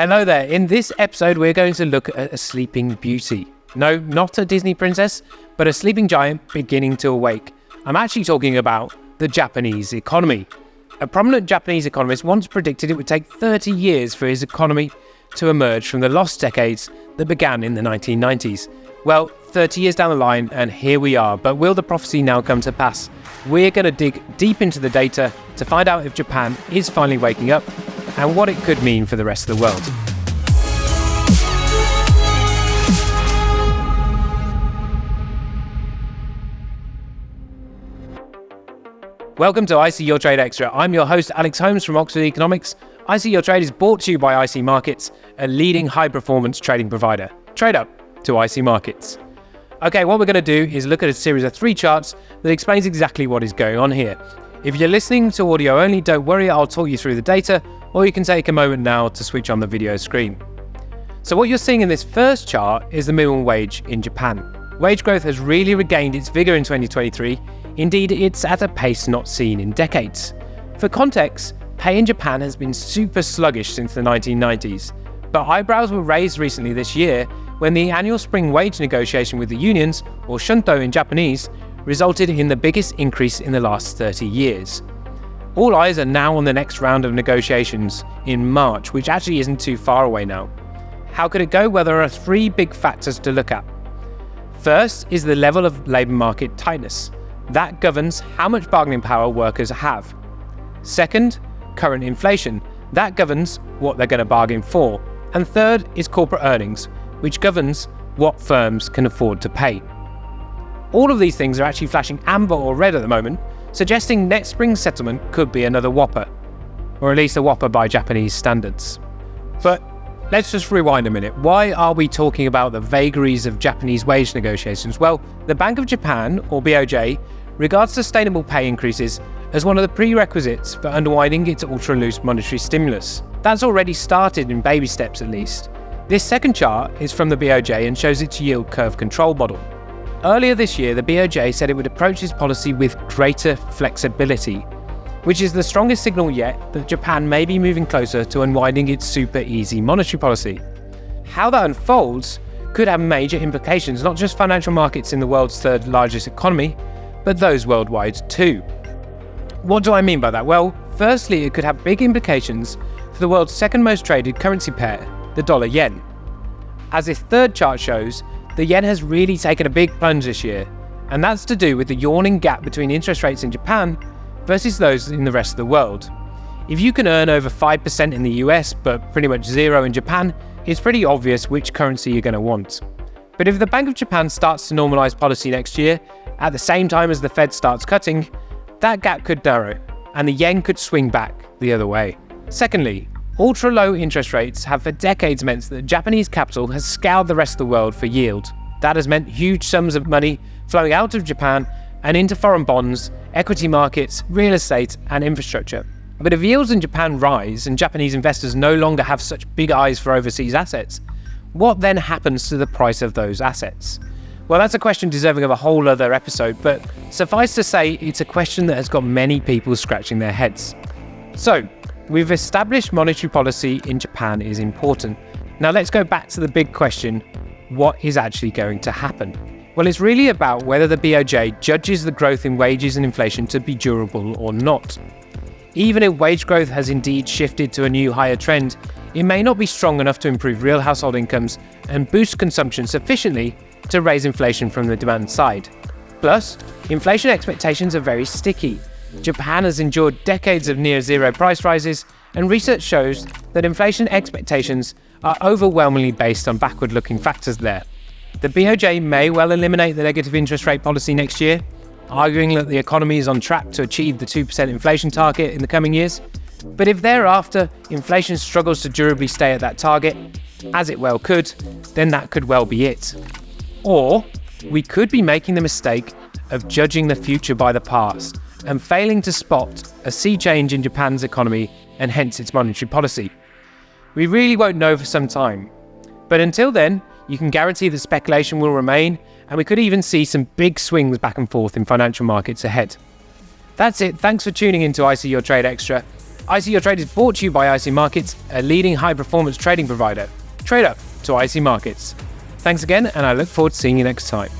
Hello there. In this episode, we're going to look at a sleeping beauty. No, not a Disney princess, but a sleeping giant beginning to awake. I'm actually talking about the Japanese economy. A prominent Japanese economist once predicted it would take 30 years for his economy to emerge from the lost decades that began in the 1990s. Well, 30 years down the line, and here we are. But will the prophecy now come to pass? We're going to dig deep into the data to find out if Japan is finally waking up and what it could mean for the rest of the world. Welcome to IC Your Trade Extra. I'm your host, Alex Holmes from Oxford Economics. IC Your Trade is brought to you by IC Markets, a leading high-performance trading provider. Trade up to IC Markets. Okay, what we're going to do is look at a series of 3 charts that explains exactly what is going on here. If you're listening to audio only, don't worry, I'll talk you through the data, or you can take a moment now to switch on the video screen. So what you're seeing in this first chart is the minimum wage in Japan. Wage growth has really regained its vigor in 2023. Indeed, it's at a pace not seen in decades. For context, pay in Japan has been super sluggish since the 1990s. But eyebrows were raised recently this year when the annual spring wage negotiation with the unions, or shunto in Japanese, resulted in the biggest increase in the last 30 years. All eyes are now on the next round of negotiations in March, which actually isn't too far away now. How could it go? Well, there are 3 big factors to look at. First is the level of labour market tightness. That governs how much bargaining power workers have. Second, current inflation. That governs what they're going to bargain for. And third is corporate earnings, which governs what firms can afford to pay. All of these things are actually flashing amber or red at the moment, suggesting next spring's settlement could be another whopper, or at least a whopper by Japanese standards. But let's just rewind a minute. Why are we talking about the vagaries of Japanese wage negotiations? Well, the Bank of Japan, or BOJ, regards sustainable pay increases as one of the prerequisites for unwinding its ultra-loose monetary stimulus. That's already started in baby steps at least. This second chart is from the BOJ and shows its yield curve control model. Earlier this year, the BOJ said it would approach its policy with greater flexibility, which is the strongest signal yet that Japan may be moving closer to unwinding its super easy monetary policy. How that unfolds could have major implications, not just financial markets in the world's 3rd largest economy, but those worldwide too. What do I mean by that? Well, firstly, it could have big implications for the world's 2nd most traded currency pair, the dollar-yen. As this 3rd chart shows, the yen has really taken a big plunge this year, and that's to do with the yawning gap between interest rates in Japan versus those in the rest of the world. If you can earn over 5% in the US but pretty much 0 in Japan, it's pretty obvious which currency you're going to want. But if the Bank of Japan starts to normalise policy next year, at the same time as the Fed starts cutting, that gap could narrow, and the yen could swing back the other way. Secondly, ultra-low interest rates have for decades meant that Japanese capital has scoured the rest of the world for yield. That has meant huge sums of money flowing out of Japan and into foreign bonds, equity markets, real estate, and infrastructure. But if yields in Japan rise and Japanese investors no longer have such big eyes for overseas assets, what then happens to the price of those assets? Well, that's a question deserving of a whole other episode, but suffice to say, it's a question that has got many people scratching their heads. So, we've established monetary policy in Japan is important. Now let's go back to the big question, what is actually going to happen? Well, it's really about whether the BOJ judges the growth in wages and inflation to be durable or not. Even if wage growth has indeed shifted to a new higher trend, it may not be strong enough to improve real household incomes and boost consumption sufficiently to raise inflation from the demand side. Plus, inflation expectations are very sticky. Japan has endured decades of near-zero price rises, and research shows that inflation expectations are overwhelmingly based on backward-looking factors there. The BOJ may well eliminate the negative interest rate policy next year, arguing that the economy is on track to achieve the 2% inflation target in the coming years. But if thereafter inflation struggles to durably stay at that target, as it well could, then that could well be it. Or we could be making the mistake of judging the future by the past and failing to spot a sea change in Japan's economy and hence its monetary policy. We really won't know for some time. But until then, you can guarantee that speculation will remain, and we could even see some big swings back and forth in financial markets ahead. That's it. Thanks for tuning in to IC Your Trade Extra. IC Your Trade is brought to you by IC Markets, a leading high-performance trading provider. Trade up to IC Markets. Thanks again, and I look forward to seeing you next time.